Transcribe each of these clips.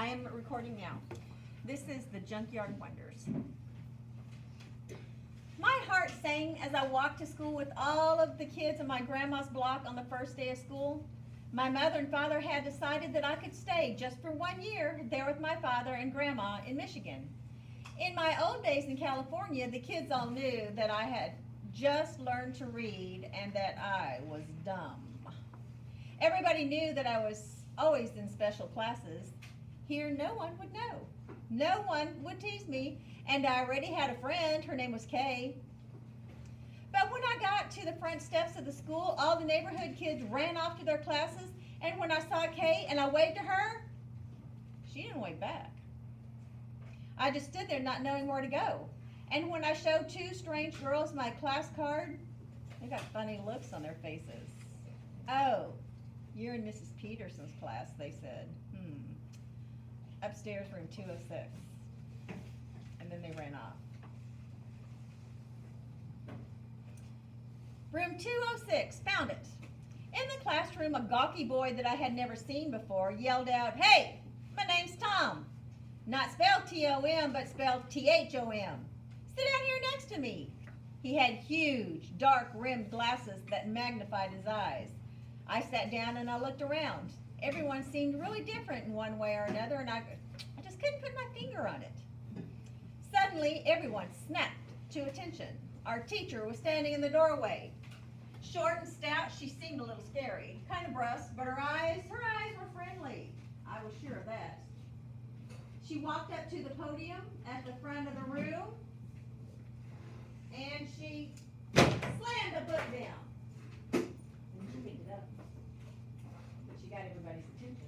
I am recording now. This is the Junkyard Wonders. My heart sang as I walked to school with all of the kids in my grandma's block on the first day of school. My mother and father had decided that I could stay just for 1 year there with my father and grandma in Michigan. In my old days in California, the kids all knew that I had just learned to read and that I was dumb. Everybody knew that I was always in special classes. Here, no one would know. No one would tease me, and I already had a friend. Her name was Kay. But when I got to the front steps of the school, all the neighborhood kids ran off to their classes, and when I saw Kay and I waved to her, she didn't wave back. I just stood there not knowing where to go. And when I showed two strange girls my class card, they got funny looks on their faces. "Oh, you're in Mrs. Peterson's class," they said. Upstairs, room 206. And then they ran off. Room 206, found it. In the classroom, a gawky boy that I had never seen before yelled out, "Hey, my name's Tom." Not spelled T-O-M, but spelled T-H-O-M. "Sit down here next to me." He had huge, dark-rimmed glasses that magnified his eyes. I sat down and I looked around. Everyone seemed really different in one way or another, and I just couldn't put my finger on it. Suddenly, everyone snapped to attention. Our teacher was standing in the doorway. Short and stout, she seemed a little scary, kind of brusque, but her eyes were friendly. I was sure of that. She walked up to the podium at the front of the room, and she slammed a book down. And she picked it up. But she got everybody's attention.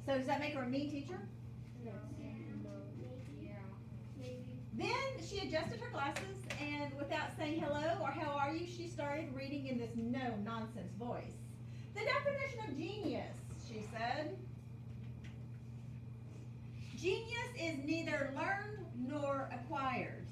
So does that make her a mean teacher? No. Yeah. Maybe. Then she adjusted her glasses, and without saying hello or how are you, she started reading in this no-nonsense voice. "The definition of genius," she said. "Genius is neither learned nor acquired.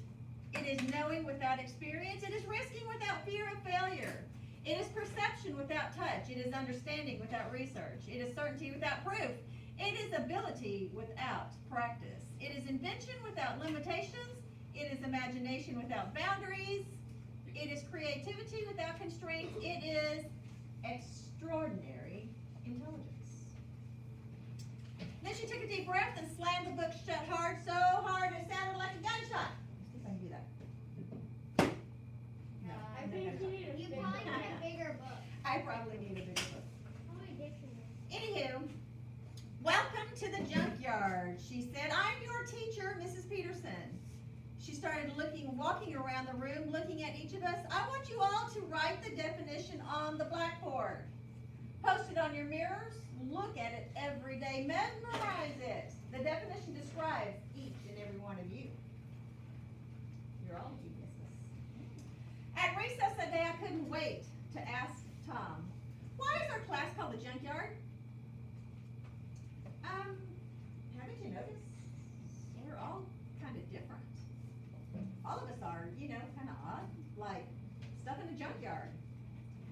It is knowing without experience. It is risking without fear of failure. It is perception without touch. It is understanding without research. It is certainty without proof. It is ability without practice. It is invention without limitations. It is imagination without boundaries. It is creativity without constraints. It is extraordinary intelligence." Then she took a deep breath and slammed the book shut hard, so hard it sounded like a gunshot. Let's see if I can do that. No, I no think gunshot. you probably need a bigger book. I probably need a bigger book. Probably dictionary. Anywho, "Welcome to the junkyard," she said. "I'm your teacher, Mrs. Peterson." She started walking around the room, looking at each of us. "I want you all to write the definition on the blackboard. Post it on your mirrors. Look at it every day. Memorize it. The definition describes each and every one of you. You're all geniuses." At recess that day, I couldn't wait to ask Tom, "Why is our class called the Junkyard?" Haven't you noticed? We're all kind of different. All of us are, kind of odd, like stuff in a junkyard.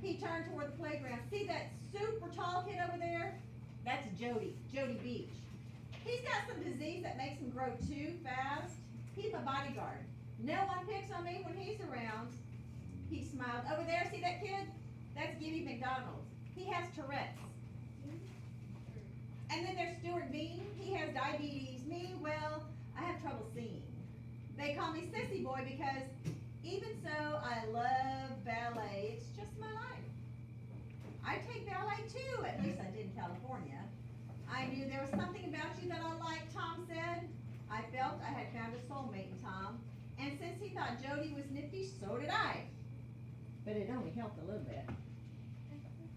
He turned toward the playground. "See that super tall kid over there? That's Jody Beach. He's got some disease that makes him grow too fast. He's my bodyguard. No one picks on me when he's around." He smiled. "Over there, see that kid? That's Gibby McDonald. He has Tourette's. And then there's Stuart Bean. He has diabetes. Me, well, I have trouble seeing. They call me Sissy Boy because even so, I love ballet. It's just my life. I take ballet too, at least I did in California. I knew there was something about you that I liked," Tom said. I felt I had found a soulmate in Tom. And since he thought Jody was nifty, so did I. But it only helped a little bit.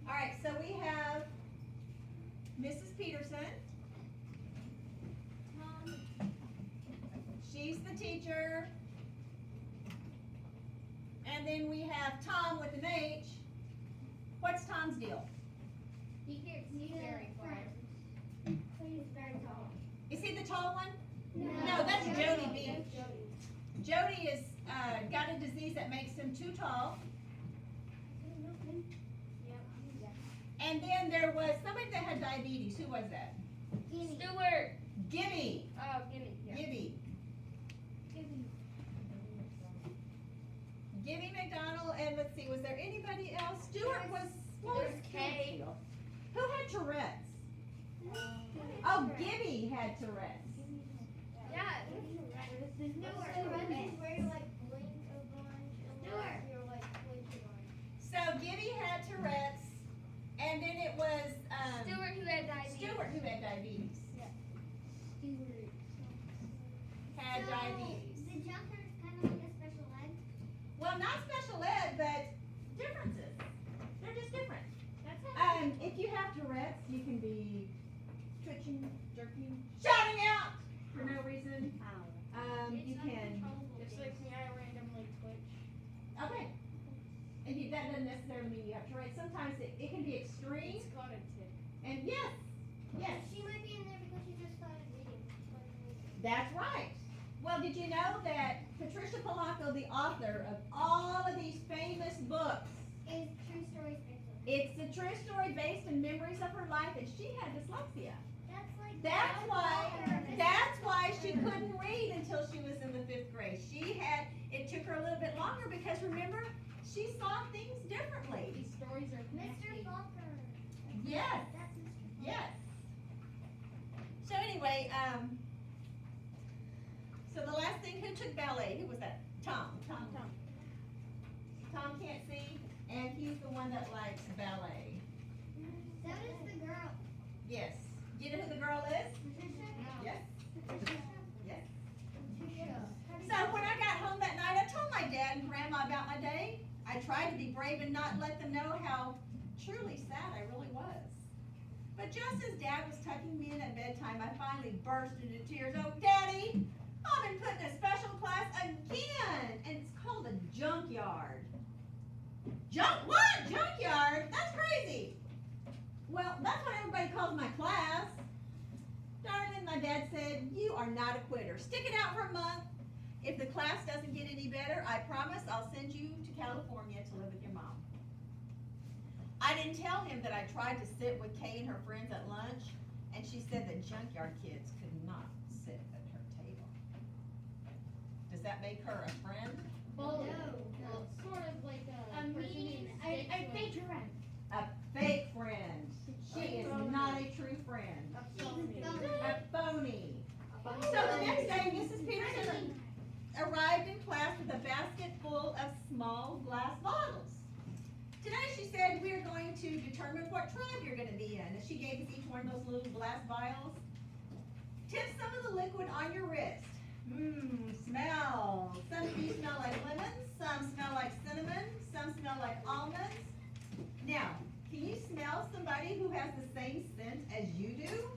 All right, so we have Mrs. Peterson. She's the teacher. And then we have Tom with an H. What's Tom's deal? He's very quiet. He's very tall. Is he the tall one? No, that's Jody That's Beach. Jody. Jody is got a disease that makes him too tall. Yep. And then there was somebody that had diabetes? Who was that? Stewart. Gibby. Oh, Gibby. Yeah. Gibby. Gibby McDonald, and let's see, was there anybody else? Stewart was, what was There's Kay. Who had Tourette's? Oh, Gibby had Tourette's. Yeah. So Gibby had Tourette's, and then it was Stewart who had diabetes. Stewart who had diabetes. Had diabetes. The Junkyard is kind of like a special ed. Well, not special ed, but differences. They're just different. That's If you have Tourette's, you can be twitching, jerking, shouting out for no reason. You can. Just like me, I randomly twitch. Okay. And that doesn't necessarily mean you have Tourette's. Sometimes it can be extreme. It's called a tip. And yes, yes, She might be in there because she just started reading. that's right. Well, did you know that Patricia Polanco, the author of all of these famous books, Is true stories based on. it's a true story based in memories of her life, and she had dyslexia. That's like. That's why she couldn't read until she was in the 5th grade. It took her a little bit longer because remember, she saw things differently. These stories are Mr. Falker. Yes, That's Mr. Falker. yes. So anyway, so the last thing, who took ballet? Who was that? Tom can't see, and he's the one that likes ballet. So does the girl. Yes. Do you know who the girl is? Patricia? Yes. Yes. Patricia. So when I got home that night, I told my dad and grandma about my day. I tried to be brave and not let them know how truly sad I really was. But just as Dad was tucking me in at bedtime, I finally burst into tears. Oh, Daddy, I've been put in a special class again, and it's called a junkyard. What? Junkyard? That's crazy. Well, that's what everybody calls my class. Darling, my dad said, you are not a quitter. Stick it out for a month. If the class doesn't get any better, I promise I'll send you to California to live with your mom. I didn't tell him that I tried to sit with Kay and her friends at lunch, and she said that junkyard kids could not sit at her table. Does that make her a friend? Well, No. sort of like a I think you're right. A fake friend. She is not a true friend. A phony. So the next day, Mrs. Peterson arrived in class with a basket full of small glass bottles. Today she said we are going to determine what tribe you're going to be in. And she gave us each one of those little glass vials. Tip some of the liquid on your wrist. Smell. Some of you smell like lemons, some smell like cinnamon, some smell like almonds. Now, can you smell somebody who has the same scent as you do?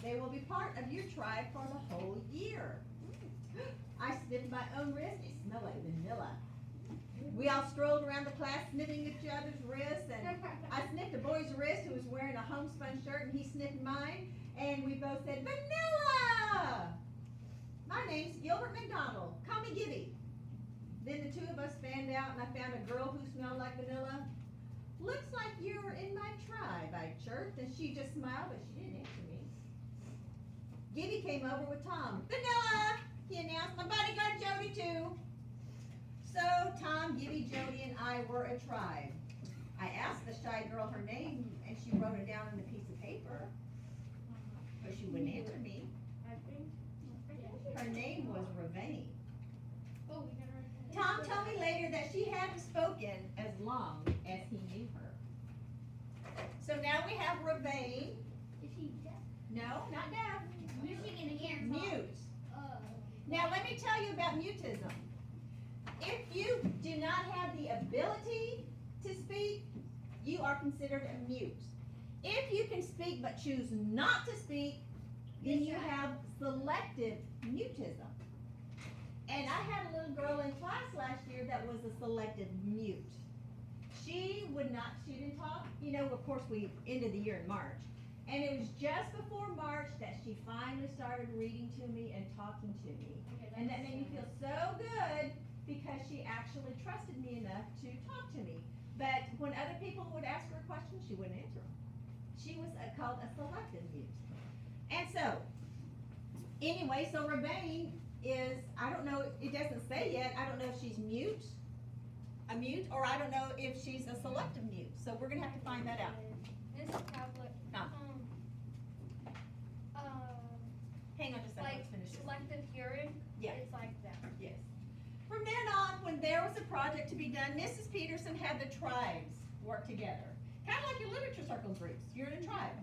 They will be part of your tribe for the whole year. I sniffed my own wrist. It smelled like vanilla. We all strolled around the class sniffing each other's wrists, and I sniffed a boy's wrist who was wearing a homespun shirt, and he sniffed mine, and we both said, vanilla! My name's Gilbert McDonald. Call me Gibby. Then the two of us fanned out, and I found a girl who smelled like vanilla. Looks like you're in my tribe, I chirped, and she just smiled, but she didn't answer me. Gibby came over with Tom. Vanilla! He announced, my bodyguard Jody too. So Tom, Gibby, Jody, and I were a tribe. I asked the shy girl her name, and she wrote it down on a piece of paper, but she wouldn't answer me. Her name was Ravane. Tom told me later that she hadn't spoken as long as he knew her. So now we have Ravane. Is she deaf? No, not deaf. Michigan again. Mute. Now let me tell you about mutism. If you do not have the ability to speak, you are considered a mute. If you can speak but choose not to speak, then you have selective mutism. And I had a little girl in class last year that was a selective mute. She didn't talk. You know, of course, we ended the year in March. And it was just before March that she finally started reading to me and talking to me. And that made me feel so good because she actually trusted me enough to talk to me. But when other people would ask her a question, she wouldn't answer them. She was called a selective mute. And so, anyway, so Rebane is, I don't know, it doesn't say yet, I don't know if she's a mute, or I don't know if she's a selective mute. So we're gonna have to find that out. This tablet. Huh. Hang on just a second, Like let's finish this. selective hearing. Yeah. It's like that. Yes. From then on, when there was a project to be done, Mrs. Peterson had the tribes work together. Kind of like your literature circle groups. You're in a tribe.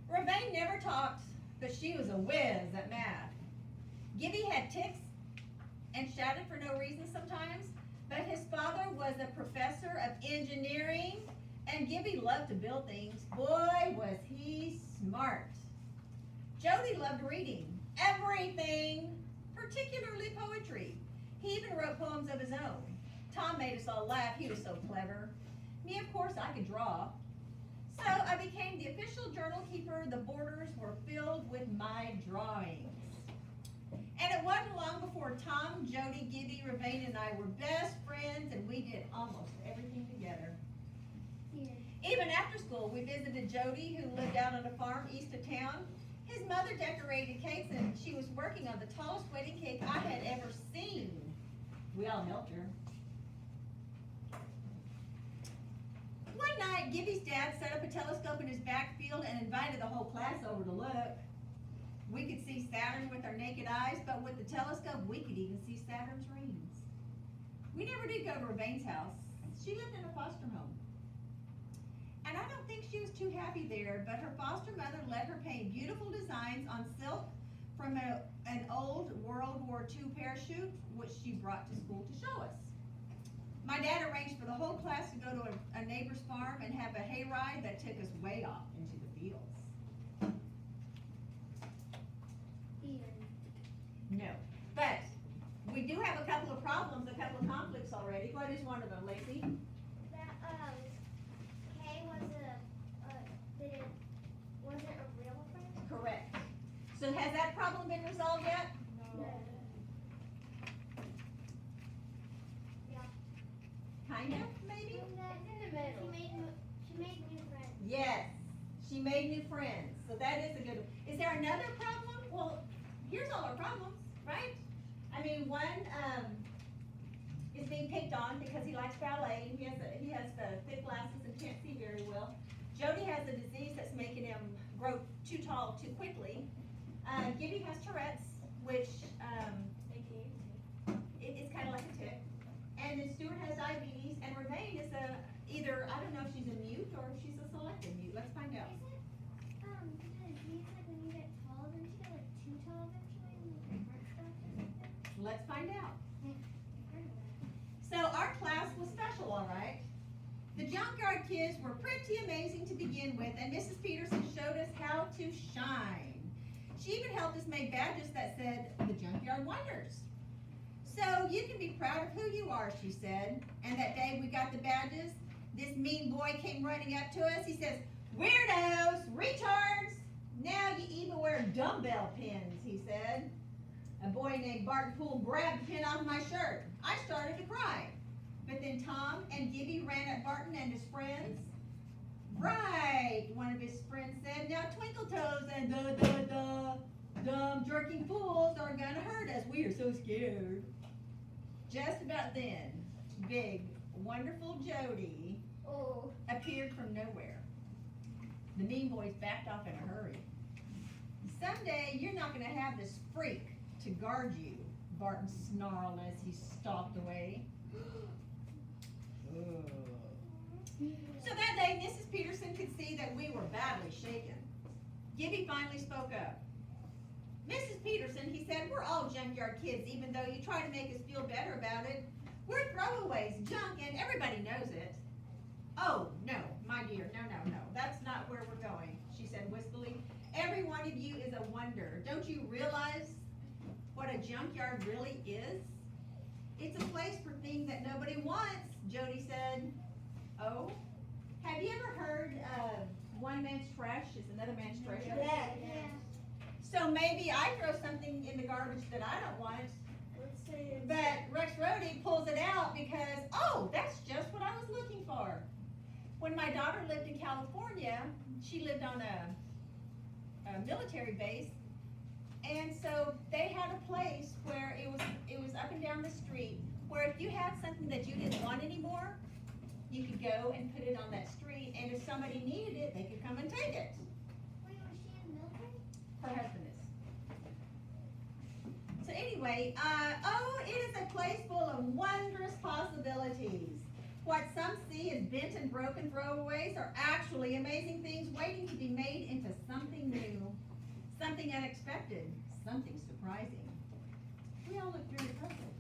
Rebane never talked, but she was a whiz at math. Gibby had tics and shouted for no reason sometimes, but his father was a professor of engineering, and Gibby loved to build things. Boy, was he smart. Jody loved reading everything, particularly poetry. He even wrote poems of his own. Tom made us all laugh. He was so clever. Me, of course, I could draw. So I became the official journal keeper. The borders were filled with my drawings. And it wasn't long before Tom, Jody, Gibby, Rebane, and I were best friends, and we did almost everything together. Even after school, we visited Jody, who lived out on a farm east of town. His mother decorated cakes, and she was working on the tallest wedding cake I had ever seen. We all helped her. One night, Gibby's dad set up a telescope in his backfield and invited the whole class over to look. We could see Saturn with our naked eyes, but with the telescope, we could even see Saturn's rings. We never did go to Rebane's house. She lived in a foster home. And I don't think she was too happy there, but her foster mother let her paint beautiful designs on silk from an old World War II parachute, which she brought to school to show us. My dad arranged for the whole class to go to a neighbor's farm and have a hayride that took us way off into the fields. No, but we do have a couple of problems, a couple of conflicts already. What is one of them, Lacey? That Kay wasn't a real friend. Correct. So has that problem been resolved yet? No. Kind of, maybe? In the middle. She made new friends. Yes, she made new friends, so that is a good one. Is there another problem? Well, here's all our problems, right? I mean, one is being picked on because he likes ballet, and he has the thick glasses and can't see very well. Jody has a disease that's making him grow too tall too quickly. Gibby has Tourette's, which it's kind of like a tic. And then Stuart has diabetes, and Rebane is either, I don't know if she's a mute or if she's a selective mute. Let's find out. Is it the disease like when you get tall, then you get like too tall eventually and like heart stuff or something? Let's find out. I've heard of that. So our class was special, all right. The Junkyard kids were pretty amazing to begin with, and Mrs. Peterson showed us how to shine. She even helped us make badges that said, the Junkyard Wonders. So you can be proud of who you are, she said. And that day we got the badges, this mean boy came running up to us. He says, weirdos, retards, now you even wear dumbbell pins, he said. A boy named Barton Poole grabbed the pin off my shirt. I started to cry. But then Tom and Gibby ran at Barton and his friends. Right, one of his friends said, now Twinkle Toes and dumb jerking fools are gonna hurt us. We are so scared. Just about then, big, wonderful Jody appeared from nowhere. The mean boys backed off in a hurry. Someday you're not gonna have this freak to guard you, Barton snarled as he stalked away. So that day, Mrs. Peterson could see that we were badly shaken. Gibby finally spoke up. Mrs. Peterson, he said, we're all junkyard kids, even though you try to make us feel better about it. We're throwaways, junk, and everybody knows it. Oh, no, my dear, no, that's not where we're going, she said wistfully. Every one of you is a wonder. Don't you realize what a junkyard really is? It's a place for things that nobody wants, Jody said. Oh? Have you ever heard one man's trash is another man's treasure? Yeah. So maybe I throw something in the garbage that I don't want, Let's say it's but Rex Rody pulls it out because, oh, that's just what I was looking for. When my daughter lived in California, she lived on a military base. And so they had a place where it was up and down the street, where if you had something that you didn't want anymore, you could go and put it on that street, and if somebody needed it, they could come and take it. Wait, was she in the military? Her husband is. So anyway, it is a place full of wondrous possibilities. What some see as bent and broken throwaways are actually amazing things waiting to be made into something new, something unexpected, something surprising. We all look very impressive.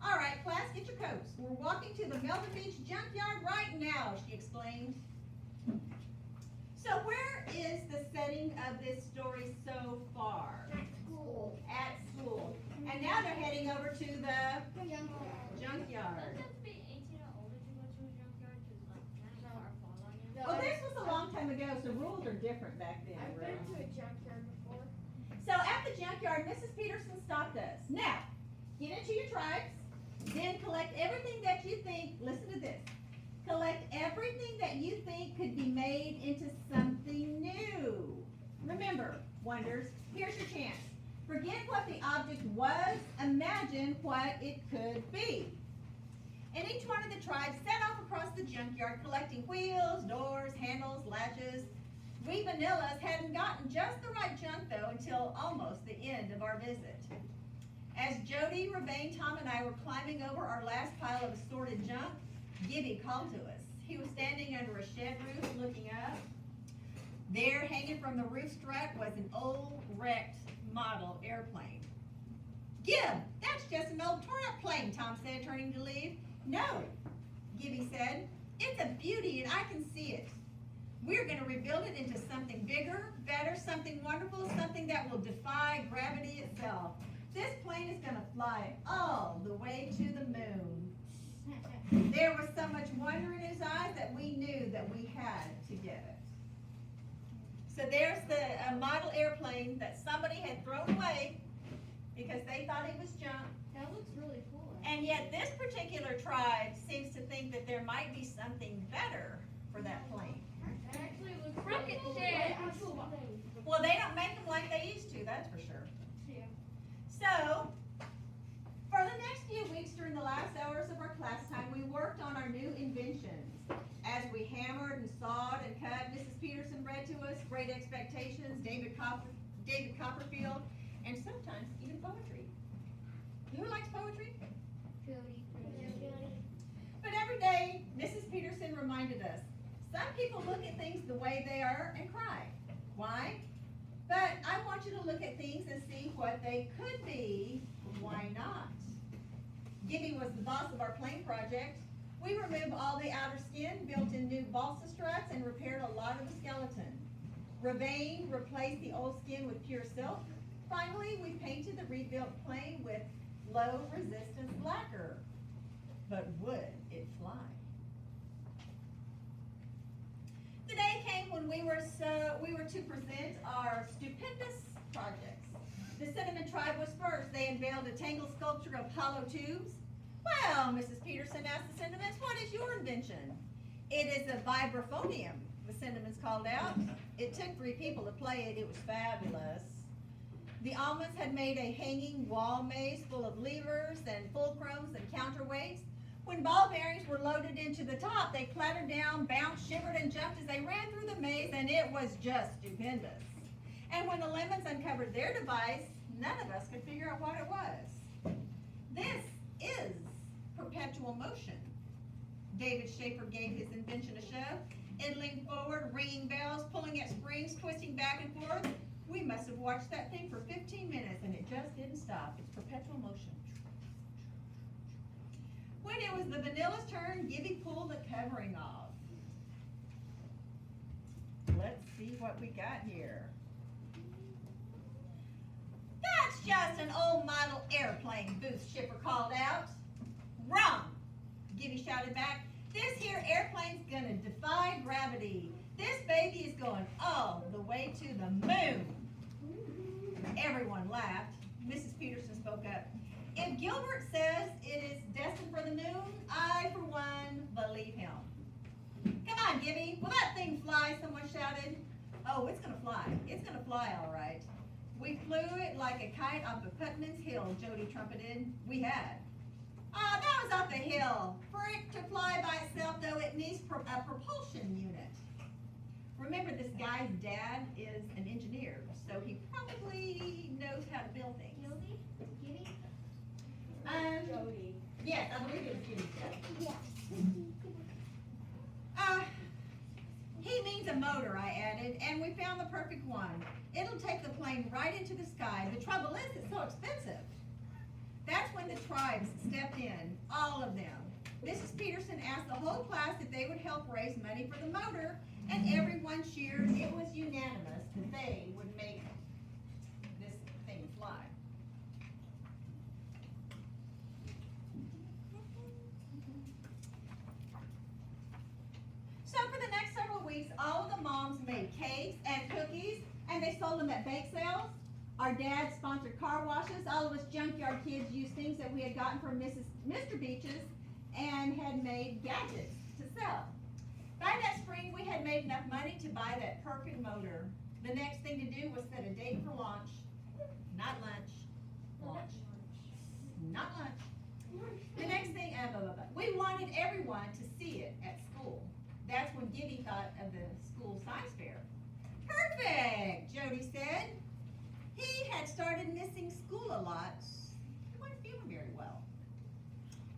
All right, class, get your coats. We're walking to the Melbourne Beach Junkyard right now, she explained. So where is the setting of this story so far? At school. At school. And now they're heading over to the junkyard. Don't you have to be 18 or older to go to a junkyard? Because like, dinosaurs fall on you. Well, this was a long time ago, so rules are different back then. I've right? been to a junkyard before. So at the junkyard, Mrs. Peterson stopped us. Now, get into your tribes, then collect everything that you think, listen to this, collect everything that you think could be made into something new. Remember, Wonders, here's your chance. Forget what the object was, imagine what it could be. And each one of the tribes set off across the junkyard collecting wheels, doors, handles, latches. We vanillas hadn't gotten just the right junk though until almost the end of our visit. As Jody, Rebane, Tom, and I were climbing over our last pile of assorted junk, Gibby called to us. He was standing under a shed roof looking up. There, hanging from the roof strut, was an old wrecked model airplane. Gib, that's just an old torn-up plane, Tom said, turning to leave. No, Gibby said, it's a beauty and I can see it. We're going to rebuild it into something bigger, better, something wonderful, something that will defy gravity itself. This plane is going to fly all the way to the moon. There was so much wonder in his eyes that we knew that we had to get it. So there's the model airplane that somebody had thrown away because they thought it was junk. That looks really cool. And yet this particular tribe seems to think that there might be something better for that plane. It actually looks Rocket really cool. ship. Well, they don't make them like they used to, that's for sure. Yeah. So, for the next few weeks during the last hours of our class time, we worked on our new inventions. As we hammered and sawed and cut, Mrs. Peterson read to us Great Expectations, David Copperfield, and sometimes even poetry. Who likes poetry? Jody. But every day, Mrs. Peterson reminded us, some people look at things the way they are and cry. Why? But I want you to look at things and see what they could be. Why not? Gibby was the boss of our plane project. We removed all the outer skin, built in new balsa struts, and repaired a lot of the skeleton. Rebane replaced the old skin with pure silk. Finally, we painted the rebuilt plane with low resistance lacquer. But would it fly? The day came when we were to present our stupendous projects. The Cinnamon tribe was first. They unveiled a tangled sculpture of hollow tubes. Well, Mrs. Peterson asked the Cinnamons, what is your invention? It is a vibraphonium, the Cinnamons called out. It took 3 people to play it. It was fabulous. The Almonds had made a hanging wall maze full of levers and fulcrums and counterweights. When ball bearings were loaded into the top, they clattered down, bounced, shivered, and jumped as they ran through the maze, and it was just stupendous. And when the Lemons uncovered their device, none of us could figure out what it was. This is perpetual motion. David Schaefer gave his invention a shove. It leaned forward, ringing bells, pulling at springs, twisting back and forth. We must have watched that thing for 15 minutes, and it just didn't stop. It's perpetual motion. When it was the Vanilla's turn, Gibby pulled the covering off. Let's see what we got here. That's just an old model airplane, Booth Shipper called out. Wrong, Gibby shouted back. This here airplane's gonna defy gravity. This baby is going all the way to the moon. Everyone laughed. Mrs. Peterson spoke up. If Gilbert says it is destined for the moon, I, for one, believe him. Come on, Gibby. Will that thing fly? Someone shouted. Oh, it's gonna fly. It's gonna fly all right. We flew it like a kite off of Putman's Hill, Jody trumpeted. We had. Ah, that was off the hill. For it to fly by itself, though, it needs a propulsion unit. Remember, this guy's dad is an engineer, so he probably knows how to build things. Gilby? Gibby? Jody. Yes, I believe it was Gibby's dad. Yeah. He means a motor, I added, and we found the perfect one. It'll take the plane right into the sky. The trouble is, it's so expensive. That's when the tribes stepped in, all of them. Mrs. Peterson asked the whole class if they would help raise money for the motor, and everyone cheered. It was unanimous that they would make this thing fly. So for the next several weeks, all of the moms made cakes and cookies, and they sold them at bake sales. Our dad sponsored car washes. All of us junkyard kids used things that we had gotten from Mr. Beach's and had made gadgets to sell. By that spring, we had made enough money to buy that perfect motor. The next thing to do was set a date for launch. Not lunch. Launch. Not lunch. The next thing, we wanted everyone to see it at school. That's when Gibby thought of the school science fair. Perfect, Jody said. He had started missing school a lot. He wasn't feeling very well.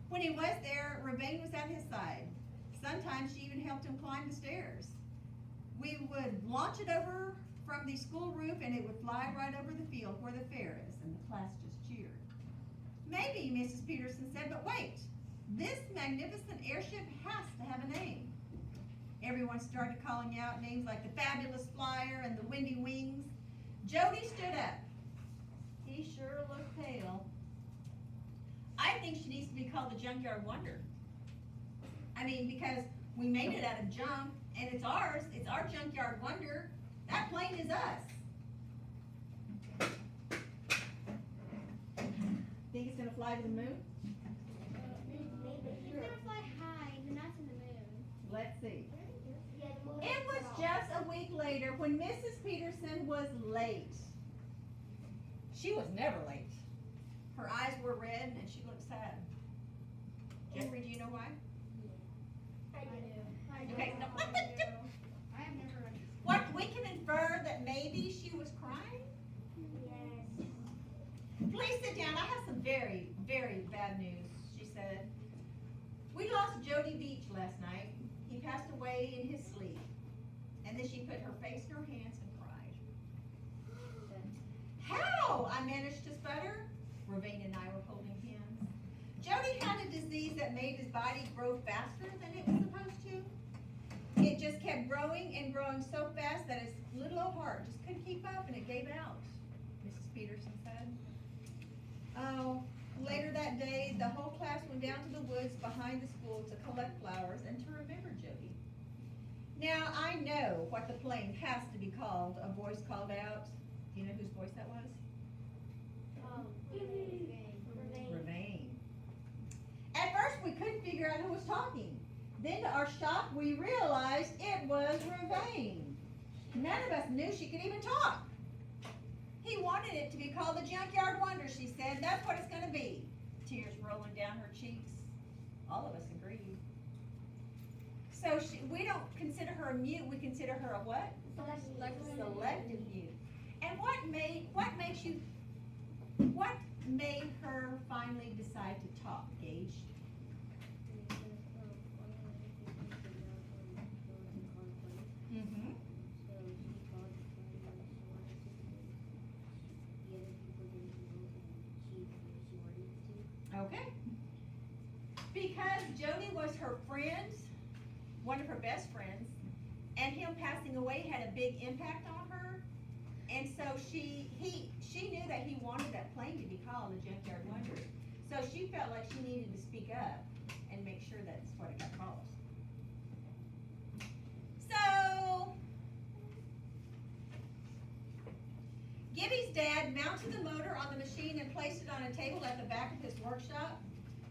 When he was there, Ravane was at his side. Sometimes she even helped him climb the stairs. We would launch it over from the school roof and it would fly right over the field where the fair is, and the class just cheered. Maybe, Mrs. Peterson said, but wait, this magnificent airship has to have a name. Everyone started calling out names like the Fabulous Flyer and the Windy Wings. Jody stood up. He sure looked pale. I think she needs to be called the Junkyard Wonder. I mean, because we made it out of junk, and it's ours. It's our Junkyard Wonder. That plane is us. Think it's gonna fly to the moon? It's gonna fly high, but not to the moon. Let's see. Yeah, the moon It was just a week later when Mrs. Peterson was late. She was never late. Her eyes were red and she looked sad. Jeffrey, do you know why? I do. Okay, no. I have never read. What, we can infer that maybe she was crying? Yes. Please sit down. I have some very, very bad news, she said. We lost Jody Beach last night. He passed away in his sleep. And then she put her face in her hands and cried. How? I managed to sputter. Ravane and I were holding hands. Jody had a disease that made his body grow faster than it was supposed to. It just kept growing and growing so fast that his little old heart just couldn't keep up and it gave out, Mrs. Peterson said. Oh, later that day, the whole class went down to the woods behind the school to collect flowers and to remember Jody. Now, I know what the plane has to be called, a voice called out. Do you know whose voice that was? Ravane. At first, we couldn't figure out who was talking. Then, to our shock, we realized it was Ravane. None of us knew she could even talk. He wanted it to be called the Junkyard Wonders, she said. That's what it's going to be. Tears rolling down her cheeks. All of us agreed. So we don't consider her a mute. We consider her a what? Selective mute. And what made her finally decide to talk, Gage? Mm-hmm. Okay. Because Jody was her friend, one of her best friends, and him passing away had a big impact on her. And so she knew that he wanted that plane to be called the Junkyard Wonders. So she felt like she needed to speak up and make sure that's what it got called. So Gibby's dad mounted the motor on the machine and placed it on a table at the back of his workshop.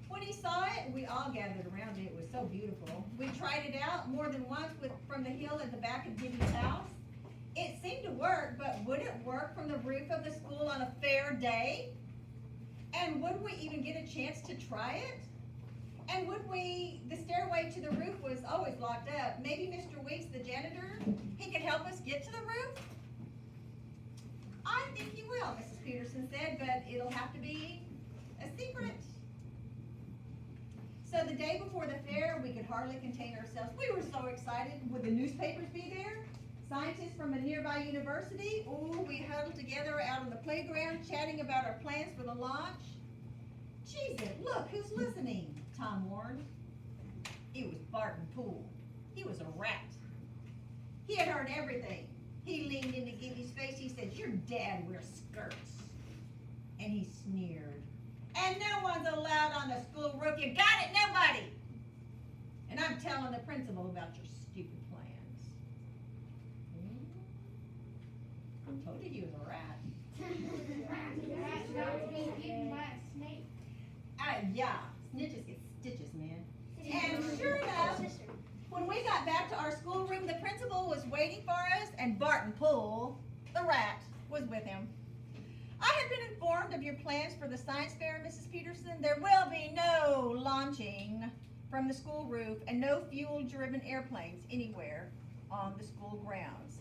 When he saw it, we all gathered around it. It was so beautiful. We tried it out more than once from the hill at the back of Gibby's house. It seemed to work, but would it work from the roof of the school on a fair day? And would we even get a chance to try it? And the stairway to the roof was always locked up. Maybe Mr. Weeks, the janitor, he could help us get to the roof? I think he will, Mrs. Peterson said, but it'll have to be a secret. So the day before the fair, we could hardly contain ourselves. We were so excited. Would the newspapers be there? Scientists from a nearby university? Oh, we huddled together out on the playground, chatting about our plans for the launch. Jesus, look who's listening, Tom warned. It was Barton Poole. He was a rat. He had heard everything. He leaned into Gibby's face. He said, "Your dad wears skirts." And he sneered. "And no one's allowed on the school roof. You got it, nobody. And I'm telling the principal about your stupid plans." I told you he was a rat. Yeah, snitches get stitches, man. And sure enough, when we got back to our schoolroom, the principal was waiting for us, and Barton Poole, the rat, was with him. "I have been informed of your plans for the science fair, Mrs. Peterson. There will be no launching from the school roof and no fuel-driven airplanes anywhere on the school grounds.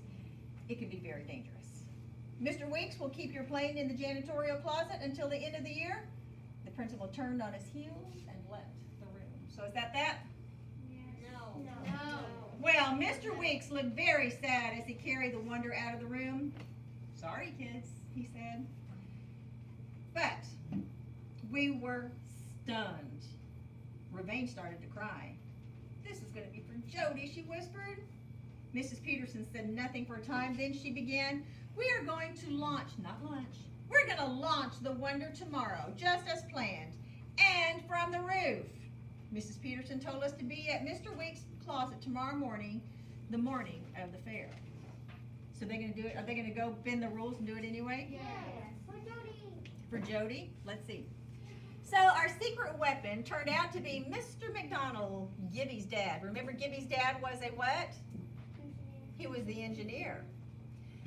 It could be very dangerous. Mr. Weeks will keep your plane in the janitorial closet until the end of the year." The principal turned on his heels and left the room. So is that? No. Well, Mr. Weeks looked very sad as he carried the Wonder out of the room. "Sorry, kids," he said. But we were stunned. Ravane started to cry. "This is going to be for Jody," she whispered. Mrs. Peterson said nothing for a time. Then she began, "We are going to launch, not lunch. We're going to launch the Wonder tomorrow, just as planned, and from the roof. Mrs. Peterson told us to be at Mr. Weeks' closet tomorrow morning, the morning of the fair." So they're going to do it. Are they going to go bend the rules and do it anyway? Yes. For Jody. For Jody? Let's see. So our secret weapon turned out to be Mr. McDonald, Gibby's dad. Remember, Gibby's dad was a what? He was the engineer.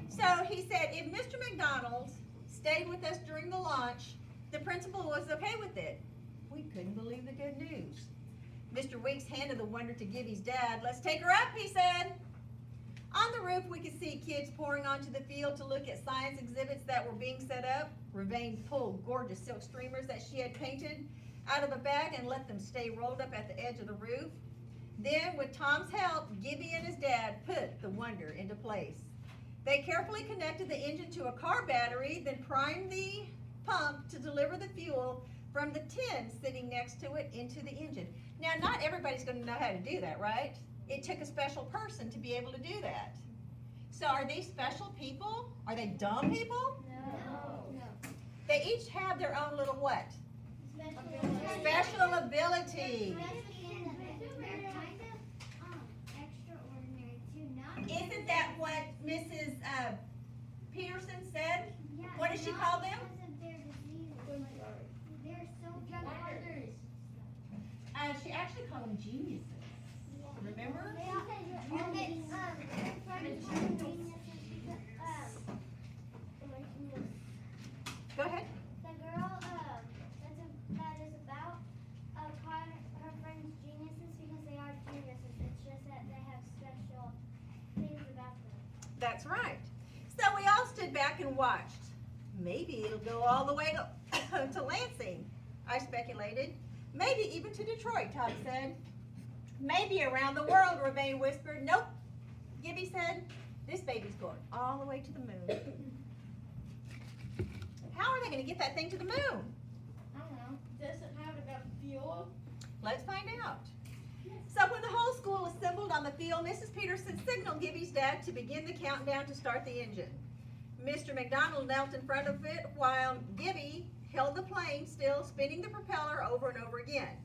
So he said if Mr. McDonald stayed with us during the launch, the principal was okay with it. We couldn't believe the good news. Mr. Weeks handed the Wonder to Gibby's dad. "Let's take her up," he said. On the roof, we could see kids pouring onto the field to look at science exhibits that were being set up. Ravane pulled gorgeous silk streamers that she had painted out of a bag and let them stay rolled up at the edge of the roof. Then, with Tom's help, Gibby and his dad put the Wonder into place. They carefully connected the engine to a car battery, then primed the pump to deliver the fuel from the tin sitting next to it into the engine. Now, not everybody's going to know how to do that, right? It took a special person to be able to do that. So are these special people? Are they dumb people? No. They each have their own little what? Special ability. They're kind of extraordinary too. Not Isn't that what Mrs. Peterson said? Yeah, What does she not call them? because of their disease. They're so Wonders. She actually called them geniuses. Remember? Go ahead. The girl that is about calling her friends geniuses because they are geniuses. It's just that they have special things about them. That's right. So we all stood back and watched. Maybe it'll go all the way to, to Lansing, I speculated. Maybe even to Detroit, Todd said. Maybe around the world, Ravane whispered. Nope, Gibby said. This baby's going all the way to the moon. How are they going to get that thing to the moon? I don't know. Does it have enough fuel? Let's find out. So when the whole school assembled on the field, Mrs. Peterson signaled Gibby's dad to begin the countdown to start the engine. Mr. McDonald knelt in front of it while Gibby held the plane still, spinning the propeller over and over again.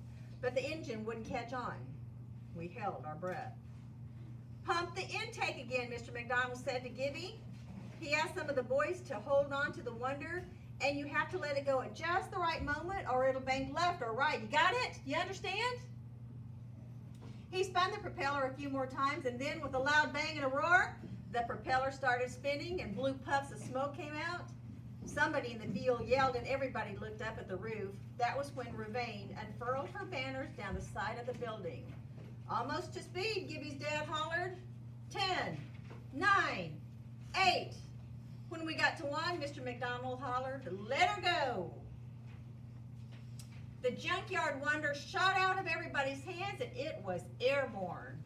But the engine wouldn't catch on. We held our breath. "Pump the intake again," Mr. McDonald said to Gibby. He asked some of the boys to hold on to the Wonder and you have to let it go at just the right moment or it'll bank left or right. You got it? You understand? He spun the propeller a few more times, and then with a loud bang and a roar, the propeller started spinning and blue puffs of smoke came out. Somebody in the field yelled and everybody looked up at the roof. That was when Ravane unfurled her banners down the side of the building. Almost to speed, Gibby's dad hollered. 10, 9, 8. When we got to 1, Mr. McDonald hollered, let her go. The Junkyard Wonders shot out of everybody's hands and it was airborne.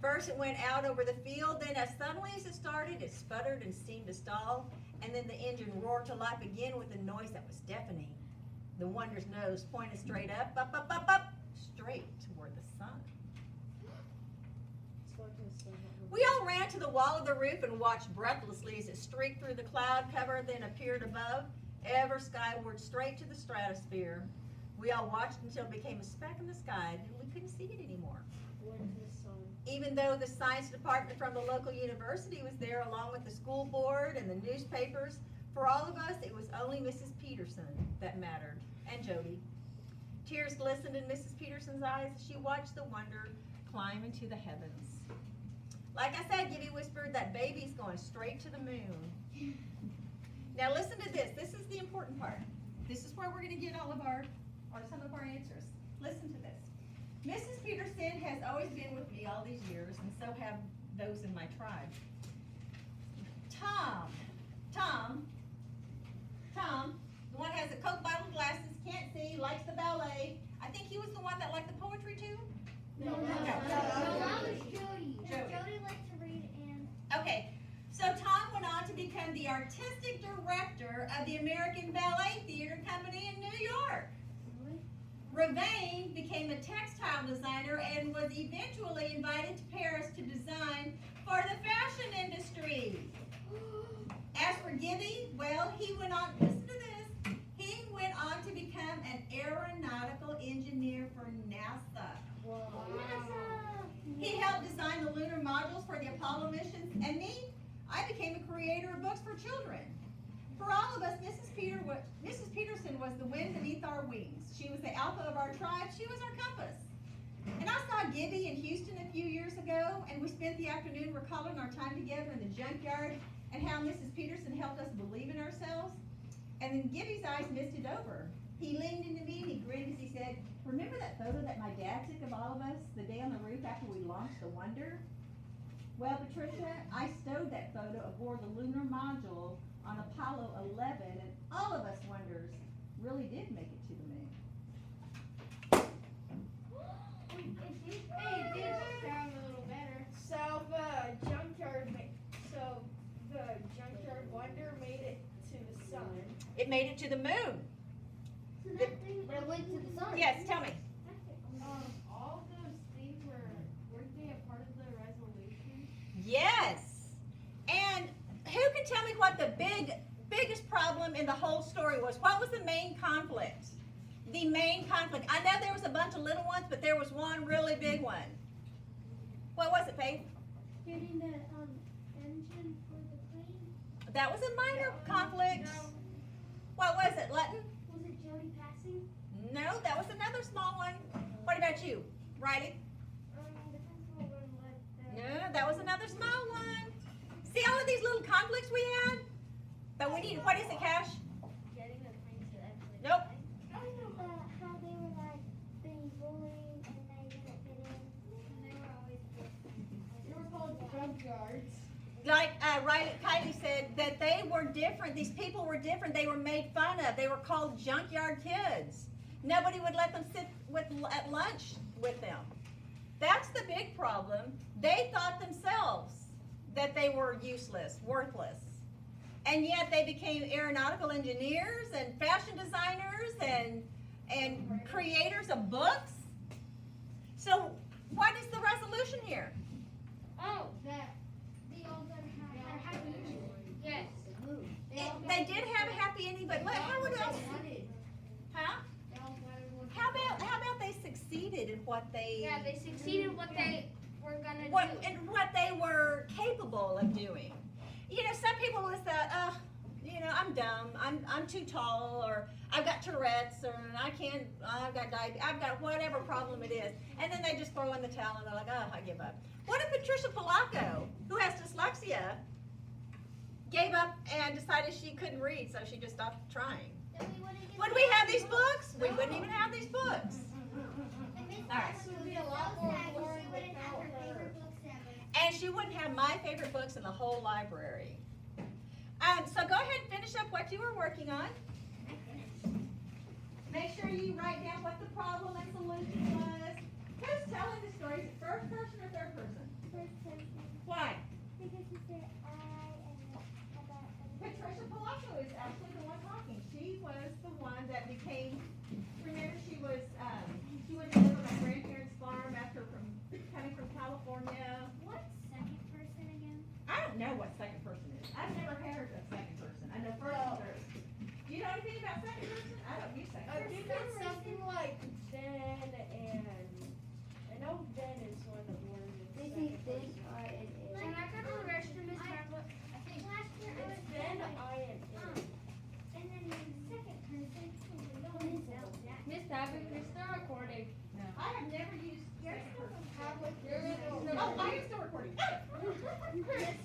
First it went out over the field, then as suddenly as it started, it sputtered and seemed to stall, and then the engine roared to life again with a noise that was deafening. The Wonder's nose pointed straight up, straight toward the sun. We all ran to the wall of the roof and watched breathlessly as it streaked through the cloud cover, then appeared above, ever skyward, straight to the stratosphere. We all watched until it became a speck in the sky, and we couldn't see it anymore. Even though the science department from the local university was there along with the school board and the newspapers, for all of us, it was only Mrs. Peterson that mattered, and Jody. Tears glistened in Mrs. Peterson's eyes as she watched the Wonder climb into the heavens. Like I said, Gibby whispered, that baby's going straight to the moon. Now listen to this. This is the important part. This is where we're going to get all of our, or some of our answers. Listen to this. Mrs. Peterson has always been with me all these years, and so have those in my tribe. Tom, the one who has a Coke bottle, glasses, can't see, likes the ballet. I think he was the one that liked the poetry too? No, that was Jody. Jody. Jody liked to read and... Okay, so Tom went on to become the artistic director of the American Ballet Theater Company in New York. Ravane became a textile designer and was eventually invited to Paris to design for the fashion industry. As for Gibby, well, he went on, listen to this, he went on to become an aeronautical engineer for NASA. Wow. He helped design the lunar modules for the Apollo missions, and me, I became a creator of books for children. For all of us, Mrs. Peterson was the wind beneath our wings. She was the alpha of our tribe. She was our compass. And I saw Gibby in Houston a few years ago, and we spent the afternoon recalling our time together in the junkyard and how Mrs. Peterson helped us believe in ourselves. And then Gibby's eyes misted over. He leaned into me and he grinned as he said, remember that photo that my dad took of all of us the day on the roof after we launched the Wonder? Well, Patricia, I stowed that photo aboard the lunar module on Apollo 11, and all of us Wonders really did make it to the moon. It did sound a little better. So the Junkyard Wonder made it to the sun. It made it to the moon. So that thing went to the sun. Yes, tell me. All those things weren't they a part of the resolution? Yes. And who can tell me what the biggest problem in the whole story was? What was the main conflict? The main conflict. I know there was a bunch of little ones, but there was one really big one. What was it, Faith? Getting the engine for the plane. That was a minor conflict. No. What was it, Lutton? Was it Jody passing? No, that was another small one. What about you, Riley? The principal wouldn't let the... No, that was another small one. See all of these little conflicts we had? But we need, what is it, Cash? Getting the plane to actually. Nope. I know how they were like being bullied and they didn't fit in. And they were always They were called junkyards. Like Kylie said, that they were different. These people were different. They were made fun of. They were called junkyard kids. Nobody would let them sit at lunch with them. That's the big problem. They thought themselves that they were useless, worthless. And yet they became aeronautical engineers and fashion designers and creators of books. So what is the resolution here? Oh, that they all got a happy ending. Yes. They did have a happy ending, but how would else? Huh? How about they succeeded in what they Yeah, they succeeded what they were gonna do. what they were capable of doing? You know, some people will say, I'm I'm dumb, I'm too tall, or I've got Tourette's, or I've got diabetes, I've got whatever problem it is. And then they just throw in the towel and they're like, oh, I give up. What if Patricia Polacco, who has dyslexia, gave up and decided she couldn't read, so she just stopped trying? Then we wouldn't get Would we have these books? We wouldn't even have these books. And Miss All right. Adams This would would be be a lot so more sad 'cause boring she wouldn't have her without her. favorite books ever. And she wouldn't have my favorite books in the whole library. So go ahead and finish up what you were working on. Make sure you write down what the problem and solution was. Who's telling the stories? First person or third person? First person. Why? Because she said I and about Patricia Polacco is actually the one talking. She was the one that became, remember she went to live on my grandparents' farm after coming from California. What's second person again? I don't know what second person is. I've never heard of second person. I know first and third. Do you know anything about second person? I don't use second I person. think it's something like Ben and I know Ben is one of the words. They think Ben, I, and A. Can I go to the restroom, Miss Peppa? I think last year I It's was Ben, like, I, and A. and then the second person is Jack. Miss Peppa, you're still recording. I have never used second person. You're Oh, I am still recording. Yes,